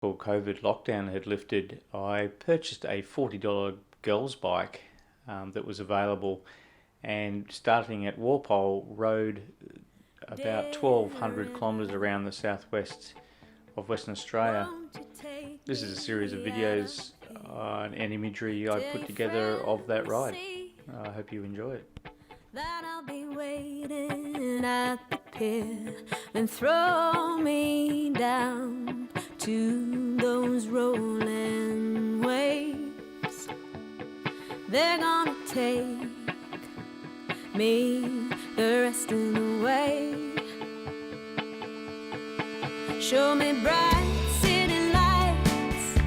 before COVID lockdown had lifted, I purchased a $40 girls bike that was available, and starting at Walpole, rode about 1,200 kilometres around the southwest of Western Australia. This is a series of videos and imagery I put together of that ride. I hope you enjoy it. That I'll be waiting at the pier and throw me down to those rolling waves. They're gonna take me the rest of the way. Show me bright city lights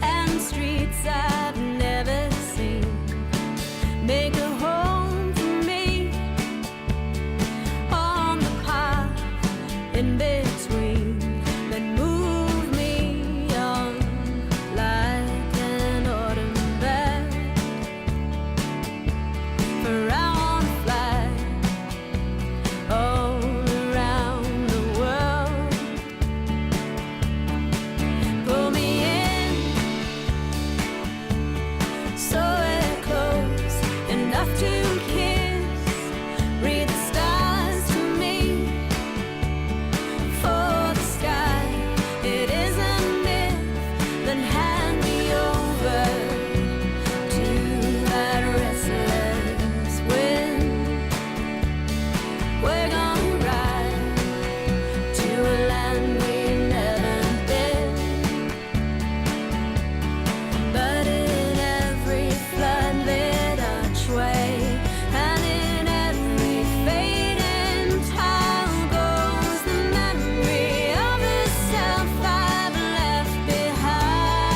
and streets I've never seen. Make a home for me on the path in between, then move me on like an autumn bird. For I wanna fly all around the world. Pull me in so we're close enough to kiss. Read the stars to me for the sky. It is a myth, then hand me over to that restless wind. We're gonna ride to a land we've never been. But in every floodlit archway and in every fading tile goes the memory of the self I've left behind.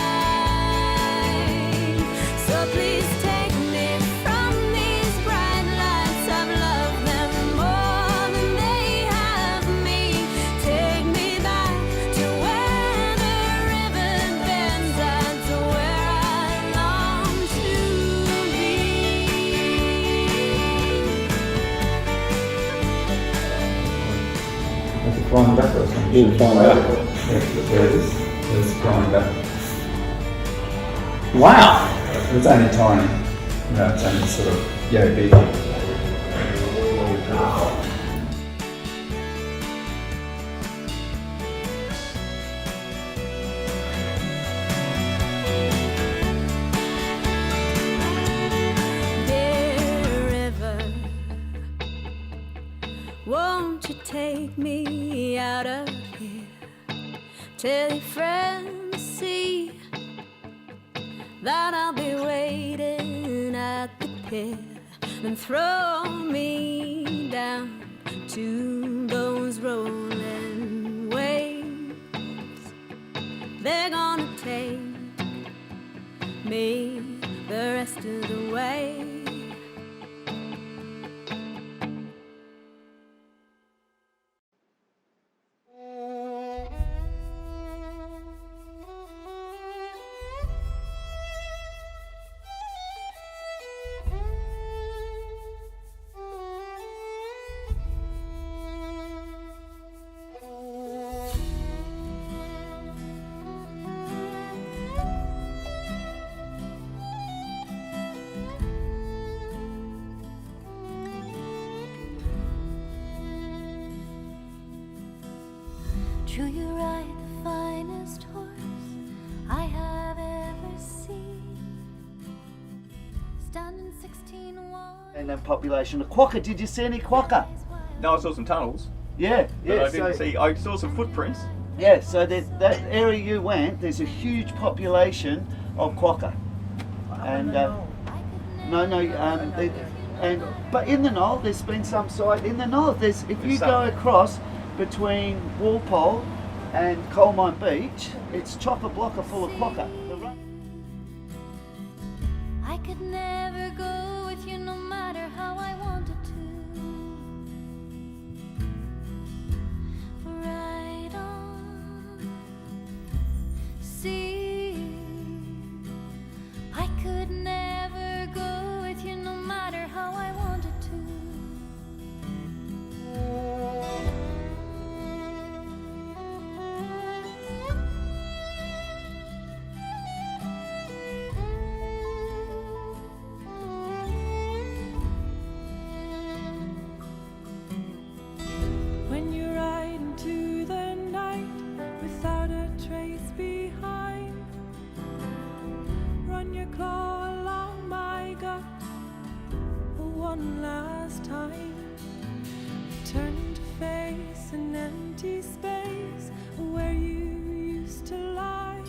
So please take me from these bright lights. I've loved them more than they have me. Take me back to where the river bends. That's where I long to be. That's a flying duck or something. Yeah, flying duck. Yeah, there it is. There's a flying duck. Wow! It's only tiny. No, it's only sort of big. Dear river, won't you take me out of here? Tell your friends to see that I'll be waiting at the pier, and throw me down to those rolling waves. They're gonna take me the rest of the way. True, you ride the finest horse I have ever seen. Standing 16-1. And then population of quokka. Did you see any quokka? No, I saw some tunnels, Yeah, but yeah. I didn't see. I saw some footprints. Yeah, so that area you went, there's a huge population of quokka. And but in the Knoll, there's been some site in the Knoll. If you go across between Walpole and Coal Mine Beach, it's chock-a-block full of quokka. I could never go with you no matter how I wanted to. Right on. See, I could never go with you no matter how I wanted to. one last time, turning to face an empty space where you used to lie,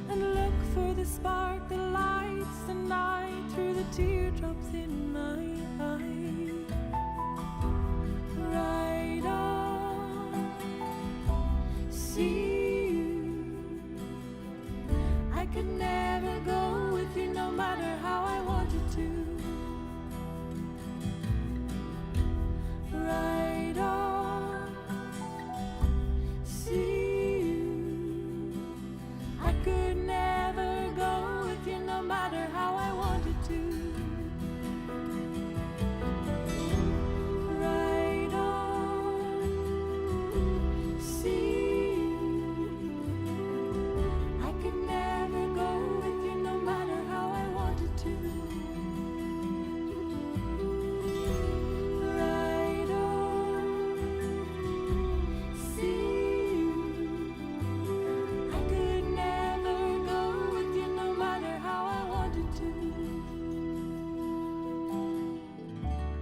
and look for the spark that lights the night through the teardrops in my eye. Right on, see you. I could never go with you no matter how I wanted to. Right on, see you. I could never go with you no matter how I wanted to. Right on, see you. I could never go with you no matter how I wanted to. Right on, see you. I could never go with you no matter how I wanted to.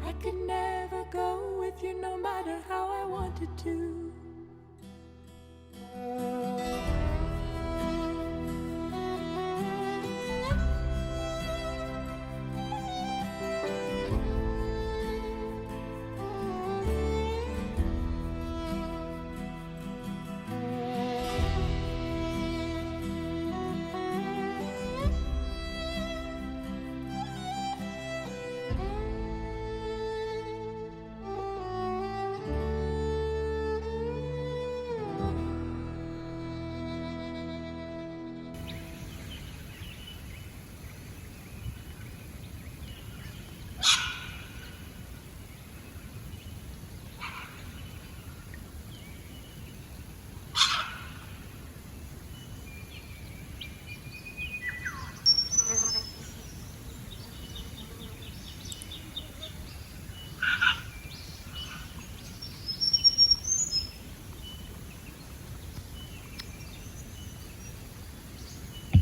I could never go with you no matter how I wanted to.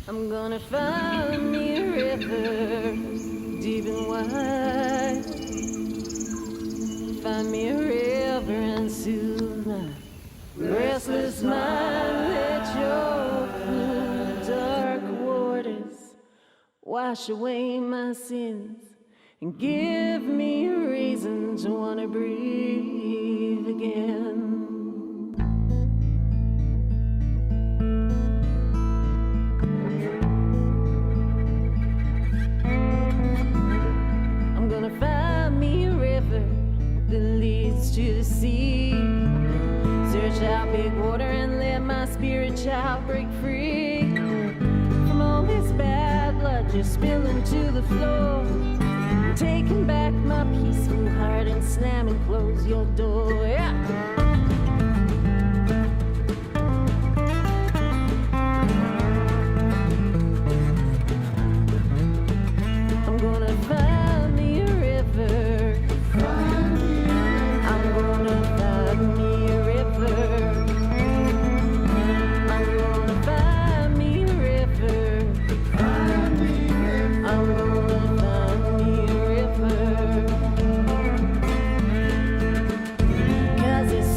I'm gonna find me a river deep and wide. Find me a river and soothe my restless mind. Let your cool, dark waters wash away my sins and give me a reason to wanna breathe again. I'm gonna find me a river that leads to the sea. Search out big water and let my spirit child break free from all this bad blood just spilling to the floor. Taking back my peaceful heart and slamming close your door. Yeah. I'm gonna find me a river. I'm gonna find me a river. I'm gonna find me a river. I'm gonna find me a river. 'Cause it's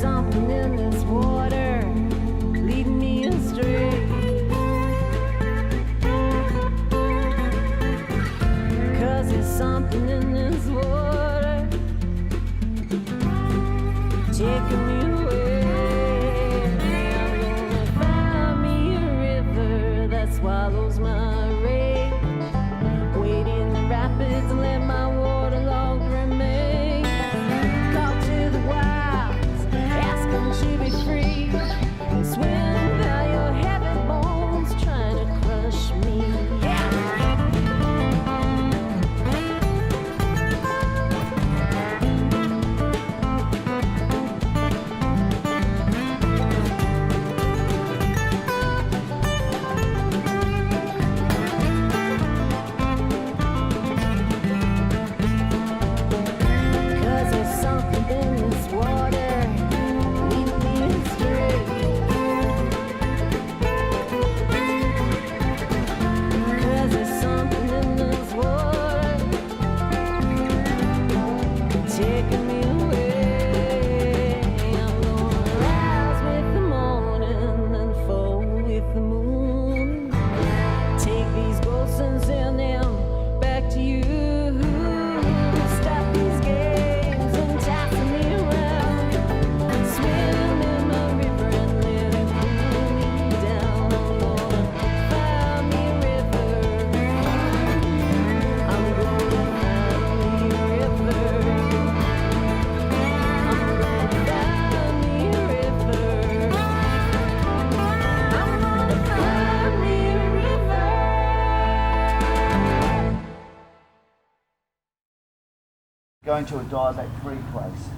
Going to a diabetic-free place.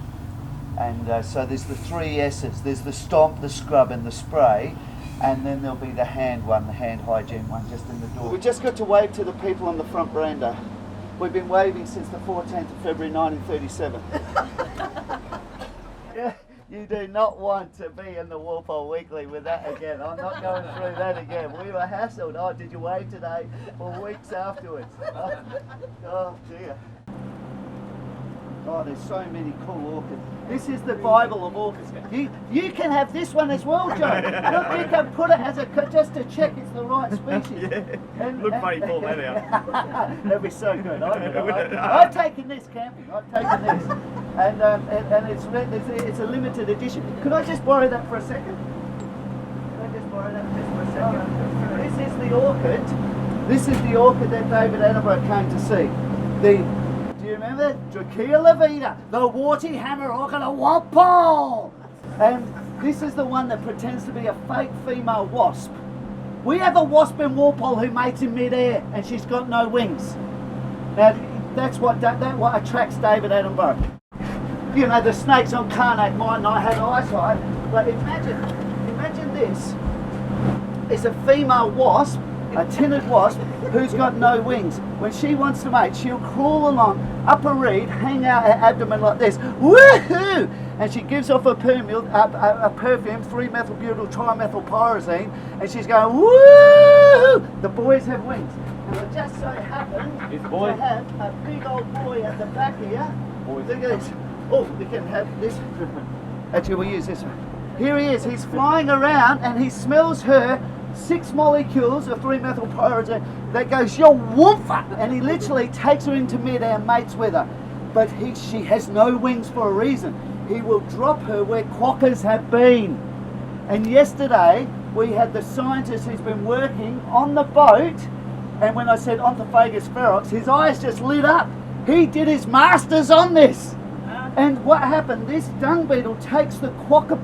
And so there's the 3 S's. There's the stomp, the scrub and the spray. And then there'll be the hand one, the hand hygiene one just in the door. We just got to wave to the people on the front veranda. We've been waving since the 14th of February 1937. Yeah, you do not want to be in the Walpole Weekly with that again. I'm not going through that again. We were hassled. Oh, did you wave today? For weeks afterwards. Oh dear. Oh, there's so many cool orchids. This is the Bible of orchids. You can have this one as well, Joe. Look, you can put it as just to check it's the right species. Yeah. Look funny, pull that out. That'd be so good. I've taken this camping. I've taken this, and it's a limited edition. Could I just borrow that for a second? Could I just borrow that just for a second? This is the orchid. This is the orchid that David Attenborough came to see. Do you remember? Dracaea levita, the warty hammer orchid of Walpole. And this is the one that pretends to be a fake female wasp. We have a wasp in Walpole who mates in mid-air and she's got no wings. Now, that's what attracts David Attenborough. You know, the snakes on Karnak might not have eyesight, but imagine this is a female wasp, a tinted wasp, who's got no wings. When she wants to mate, she'll crawl along up a reed, hang out her abdomen like this, woohoo! And she gives off a perfume, 3-methylbutyl trimethylpyrazine, and she's going, woohoo! The boys have wings. And it just so happens to have a big old boy at the back here. Look at this. Oh, we can have this. Actually, we'll use this one. Here he is. He's flying around and he smells her 6 molecules of 3-methylpyrazine that goes, yo, woofa! And he literally takes her into mid-air and mates with her. But she has no wings for a reason. He will drop her where quokkas have been. And yesterday, we had the scientist who's been working on the boat, and when I said Onthophagus ferox, his eyes just lit up. He did his masters on this. And what happened, this dung beetle takes the quokka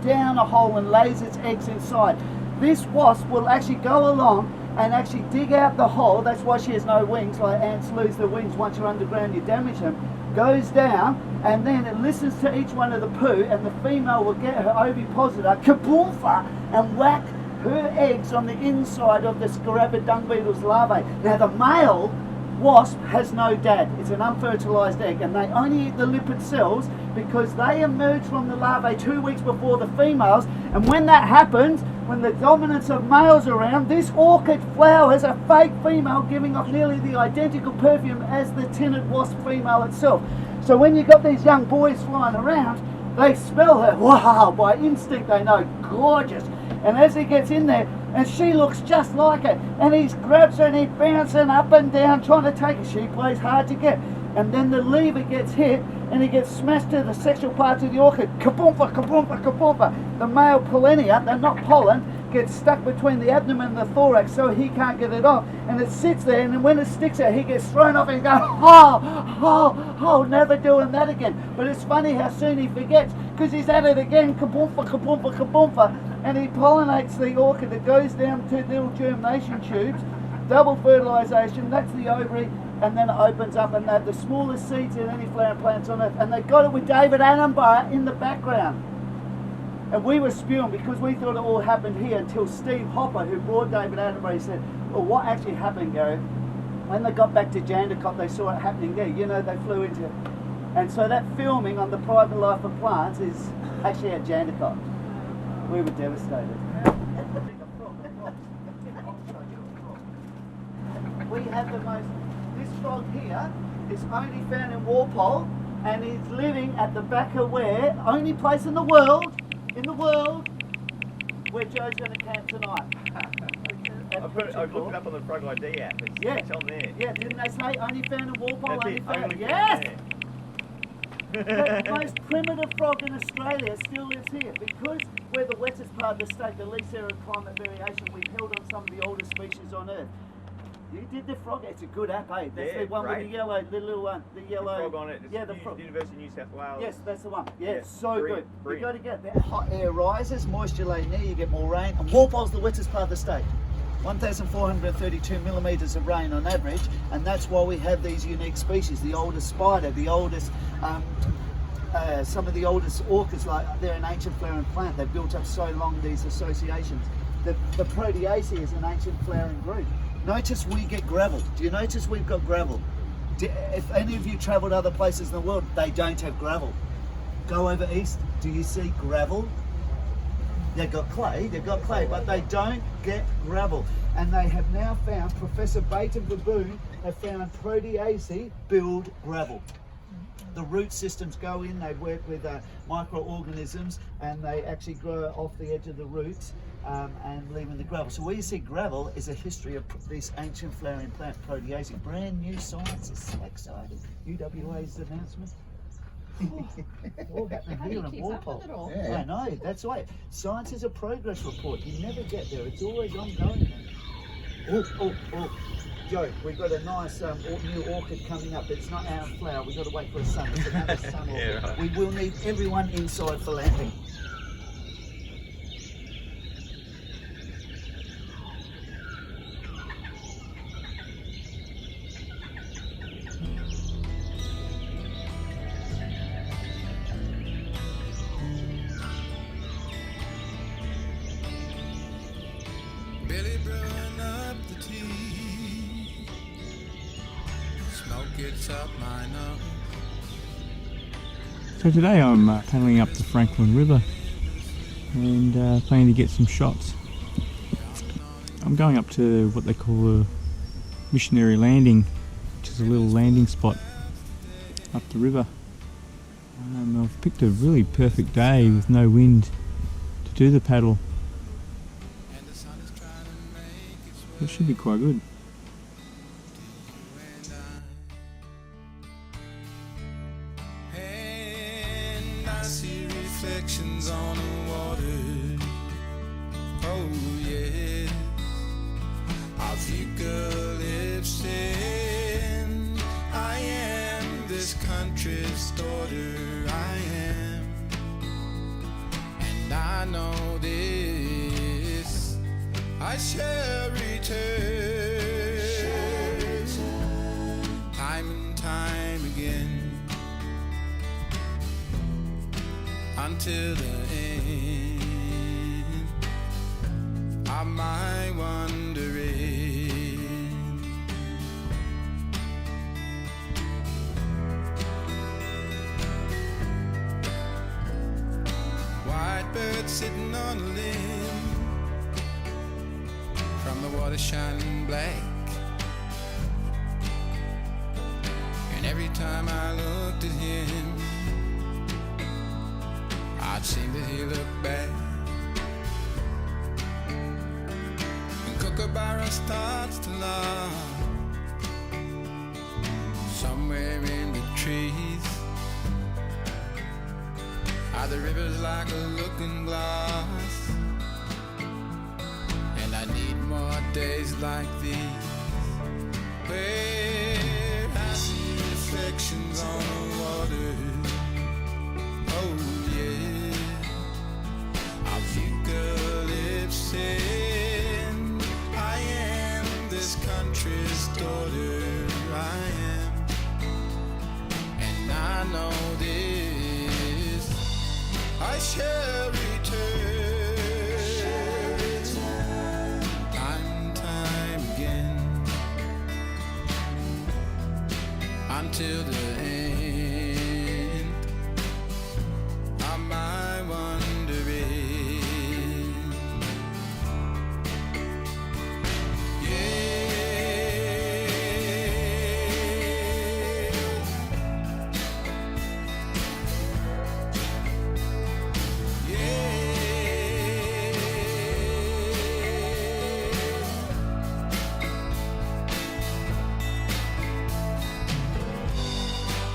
down a hole and lays its eggs inside. This wasp will actually go along and actually dig out the hole. That's why she has no wings. Like ants lose their wings once you're underground, you damage them. Goes down and then it listens to each one of the poo, and the female will get her ovipositor, kaboomfa, and whack her eggs on the inside of the Scarabid dung beetle's larvae. Now the male wasp has no dad. It's an unfertilized egg, and they only eat the lipid cells because they emerge from the larvae 2 weeks before the females. And when that happens, when the dominance of males are around, this orchid flower has a fake female giving off nearly the identical perfume as the tinted wasp female itself. So when you've got these young boys flying around, they smell her, wow, by instinct they know, gorgeous. And as he gets in there, and she looks just like it, and he grabs her and he's bouncing up and down trying to take her. She plays hard to get. And then the lever gets hit and he gets smashed to the sexual parts of the orchid. Kaboompa, kaboompa, kaboompa. The male pollinia, they're not pollen, gets stuck between the abdomen and the thorax so he can't get it off. And it sits there, and then when it sticks out, he gets thrown off and goes, oh, never doing that again. But it's funny how soon he forgets, because he's at it again, kaboompa, kaboompa, kaboompa. And he pollinates the orchid. It goes down to little germination tubes, double fertilization, that's the ovary, and then it opens up and they have the smallest seeds in any flowering plants on earth. And they got it with David Attenborough in the background. And we were spewing because we thought it all happened here until Steve Hopper, who brought David Attenborough, he said, well, what actually happened, Gary? When they got back to Jandakot, they saw it happening there. You know, they flew into it. And so that filming on the private life of plants is actually at Jandakot. We were devastated. We have the most, this frog here is only found in Walpole, and he's living at the back of where, only place in the world, where Joe's going to camp tonight. I've looked it up on the Frog ID app. It's on there. Yeah, didn't they say only found in Walpole? That's Only it, found. Yes! The most primitive frog in Australia still lives here because we're the wettest part of the state, the least area of climate variation. We've held on some of the oldest species on Earth. You did the frog. It's a good app, eh? That's the one with the yellow, the little one, the yellow. The frog on it. Yeah, the frog. University of New South Wales. Yes, that's the one. Yeah, it's so good. Brilliant. You got to get that hot air rises, moisture laden air, you get more rain. And Walpole's the wettest part of the state. 1,432 millimetres of rain on average, and that's why we have these unique species. The oldest spider, the oldest, some of the oldest orchids, like they're an ancient flowering plant. They've built up so long, these associations. The Proteaceae is an ancient flowering group. Notice we get gravel. Do you notice we've got gravel? If any of you travelled other places in the world, they don't have gravel. Go over east, do you see gravel? They've got clay, but they don't get gravel. And they have now found, Professor Baton Baboon have found Proteaceae build gravel. The root systems go in, they work with microorganisms, and they actually grow off the edge of the roots and leave in the gravel. So where you see gravel is a history of this ancient flowering plant, Proteaceae. Brand new science, is so exciting. UWA's announcement. All happening here in Walpole. Yeah. I know, that's right. Science is a progress report. You never get there. It's always ongoing. Oh, Joe, we've got a nice new orchid coming up. It's not our flower. We've got to wait for a sun. It's another sun orchid. Yeah, right. We will need everyone inside for landing. Billy brewing up the tea. Smoke gets up my nose. So today I'm paddling up the Franklin River and planning to get some shots. I'm going up to what they call a missionary landing, which is a little landing spot up the river. I've picked a really perfect day with no wind to do the paddle. It should be quite good. And I see reflections on the water. Oh yeah, of eucalyptus. I am this country's daughter. I am, and I know this. I shall return, time and time again, until the end of my wandering. White bird sitting on a limb, from the water shining black, and every time I looked at him, I'd seem that he looked back. And Kookaburra starts to laugh somewhere in the trees. Are the rivers like a looking glass? And I need more days like these, where I see reflections on the water. Oh yeah, of eucalyptus. I am this country's daughter. I am, and I know this. I shall return. Until the end of my wandering.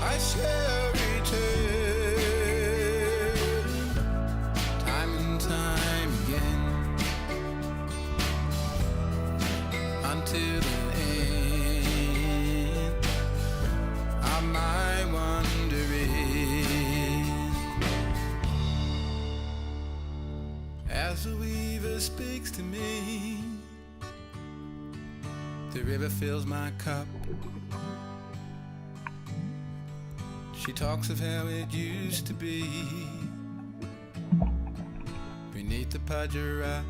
I shall return, time and time again, until the end of my wandering. As the weaver speaks to me, The river fills my cup. She talks of how it used to be beneath the Padgera.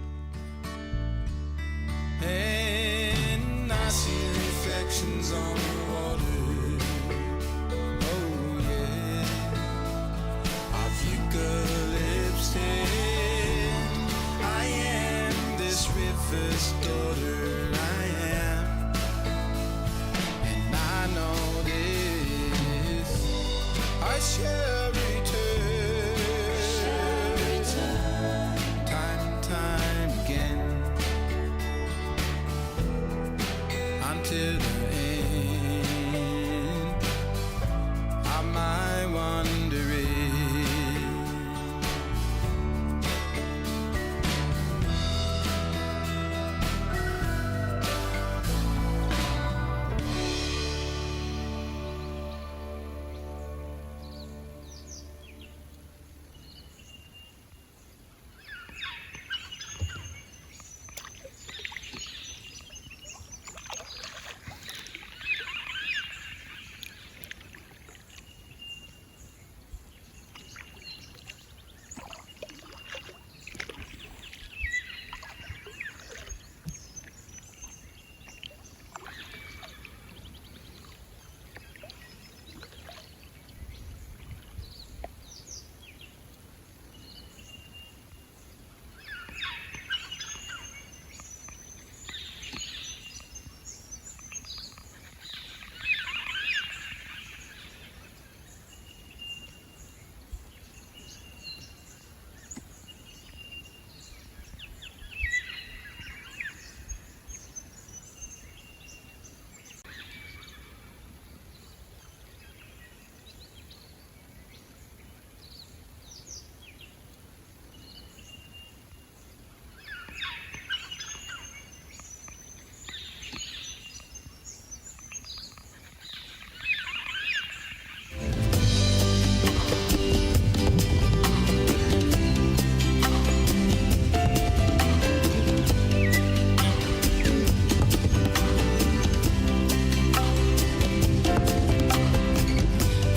And I see reflections on the water. Oh yeah, of eucalyptus. I am this river's daughter. I am, and I know this. I shall return, time and time again, until the end of my wandering.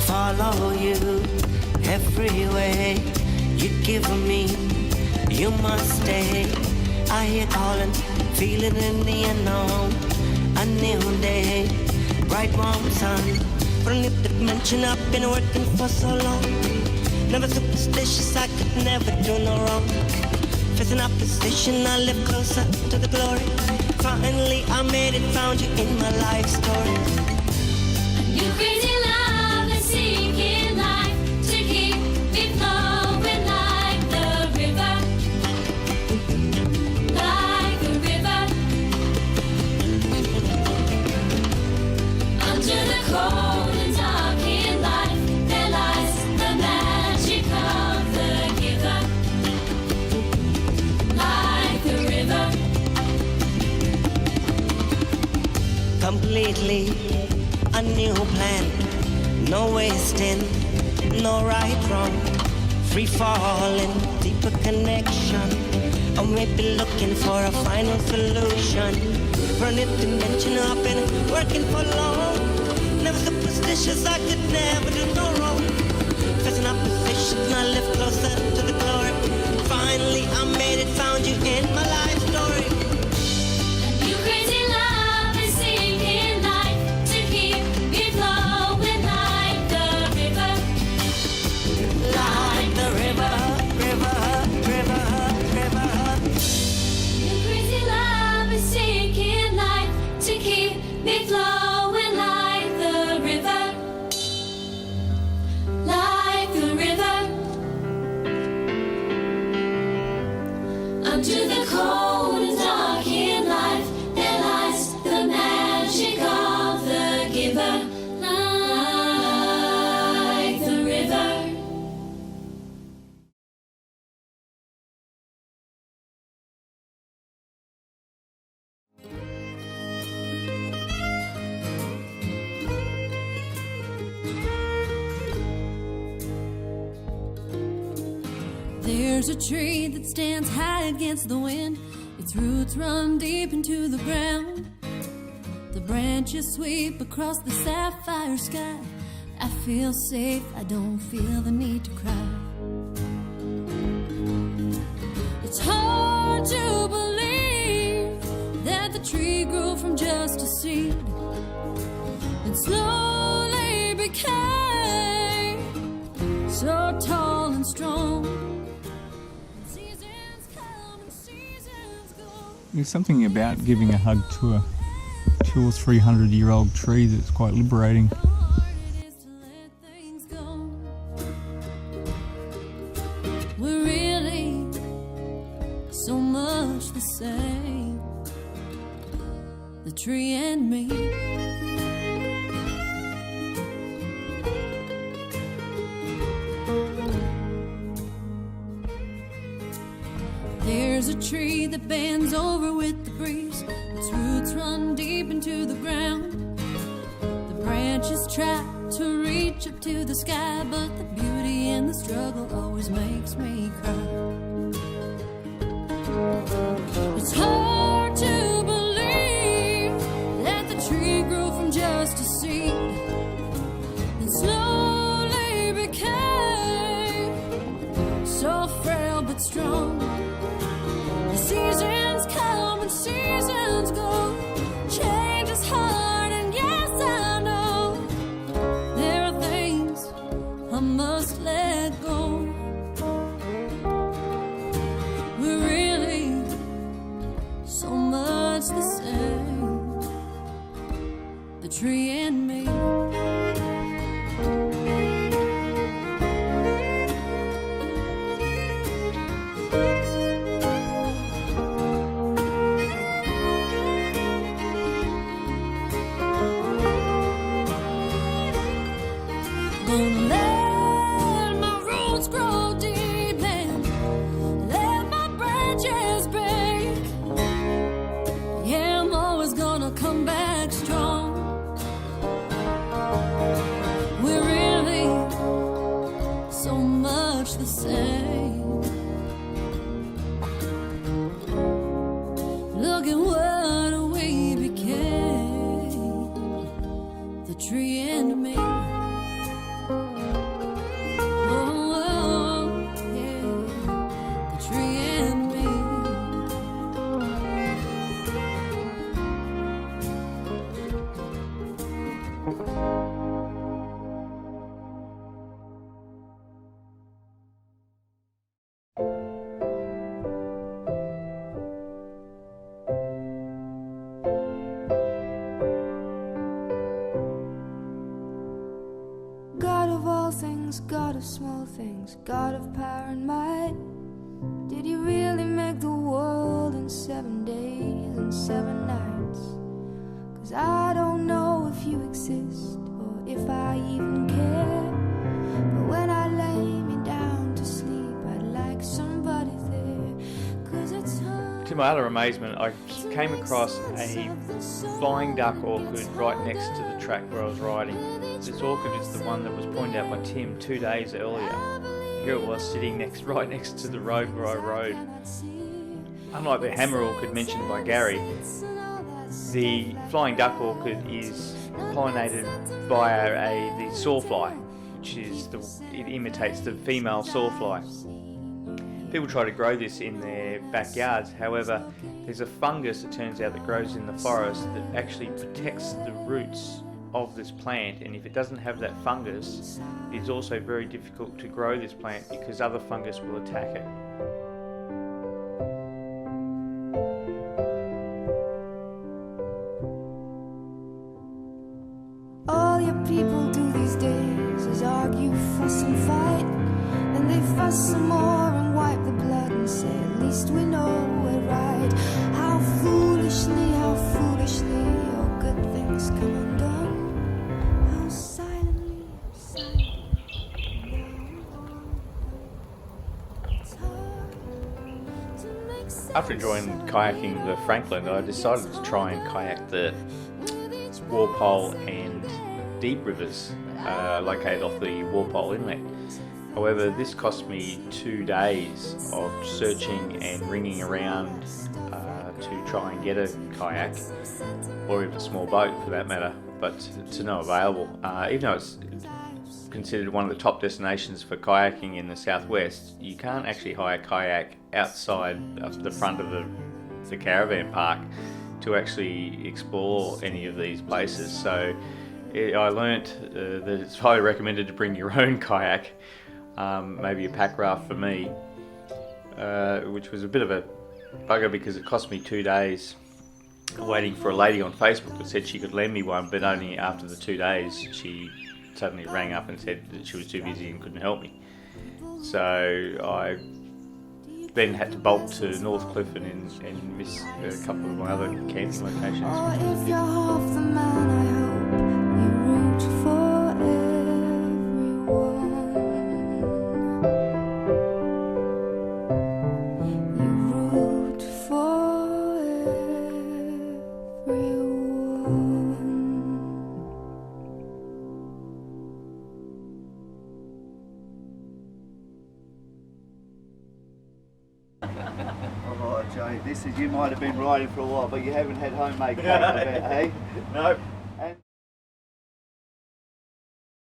Follow you every way you give me, you must stay. I hear calling, feeling in the unknown. A new day, bright warm sun. From a new dimension, I've been working for so long. Never superstitious, I could never do no wrong. Facing opposition, I live closer to the glory. Finally, I made it, found you in my life story. You crazy love is seeking life to keep me flowing like the river, like the river. Under the cold and dark in life, there lies the magic of the giver, like the river. Completely a new plan, no wasting, no right wrong, free falling, deeper connection, or maybe looking for a final solution. Running dimension, I've been working for long. Never superstitious, I could never do no wrong. Facing opposition, I live closer to the glory. Finally, I made it, found you in my life story. You crazy love is seeking life to keep me flowing like the river, Like the river, river, river, river. Your crazy love is seeking life to keep me flowing like the river, like the river. Under the cold and dark in life, there lies the magic of the giver, like the river. There's a tree that stands high against the wind. Its roots run deep into the ground. The branches sweep across the sapphire sky. I feel safe, I don't feel the need to cry. It's hard to believe that the tree grew from just a seed and slowly became so tall and strong. Seasons come and seasons go. There's something about giving a hug to a 200 or 300 year old tree that's quite liberating. Hard it is to let things go. We're really so much the same, the tree and me. There's a tree that bends over with the breeze. Its roots run deep into the ground. The branches try to reach up to the sky, but the beauty in the struggle always makes me cry. It's hard to believe that the tree grew from just a seed and slowly became so frail but strong. The seasons come and seasons go. Change is hard, and yes, I know there are things I must let go. We're really so much the same, the tree and me. Gonna let my roots grow deep and let my branches break. Yeah, I'm always gonna come back strong. We're really so much the same. Look at what we became, the tree and me. God of all things, God of small things, God of power and might. Did you really make the world in 7 days and 7 nights? 'Cause I don't know if you exist or if I even care. But when I lay me down to sleep, I'd like somebody there. 'Cause it's hard. To my utter amazement, I came across a flying duck orchid right next to the track where I was riding. This orchid is the one that was pointed out by Tim 2 days earlier. Here it was sitting right next to the road where I rode. Unlike the hammer orchid mentioned by Gary, the flying duck orchid is pollinated via the sawfly, which is it imitates the female sawfly. People try to grow this in their backyards. However, there's a fungus, it turns out, that grows in the forest that actually protects the roots of this plant, and if it doesn't have that fungus, it's also very difficult to grow this plant because other fungus will attack it. All your people do these days is argue, fuss and fight. And they fuss some more and wipe the blood and say, at least we know we're right. How foolishly all good things come undone. How silently, it's hard to make sense. After enjoying kayaking the Franklin, I decided to try and kayak the Walpole and Deep rivers located off the Walpole Inlet. However, this cost me 2 days of searching and ringing around to try and get a kayak, or even a small boat for that matter, but to no available. Even though it's considered one of the top destinations for kayaking in the southwest, you can't actually hire a kayak outside of the front of the caravan park to actually explore any of these places. So I learnt that it's highly recommended to bring your own kayak, maybe a pack raft for me, which was a bit of a bugger because it cost me 2 days waiting for a lady on Facebook that said she could lend me one, but only after the 2 days she suddenly rang up and said that she was too busy and couldn't help me. So I then had to bolt to Northcliffe and miss a couple of my other camping locations. Or if you're half the man, I hope you root for everyone. You root for everyone. Oh, Joe, you might have been riding for a while, but you haven't had homemade cake, I bet, eh? No. And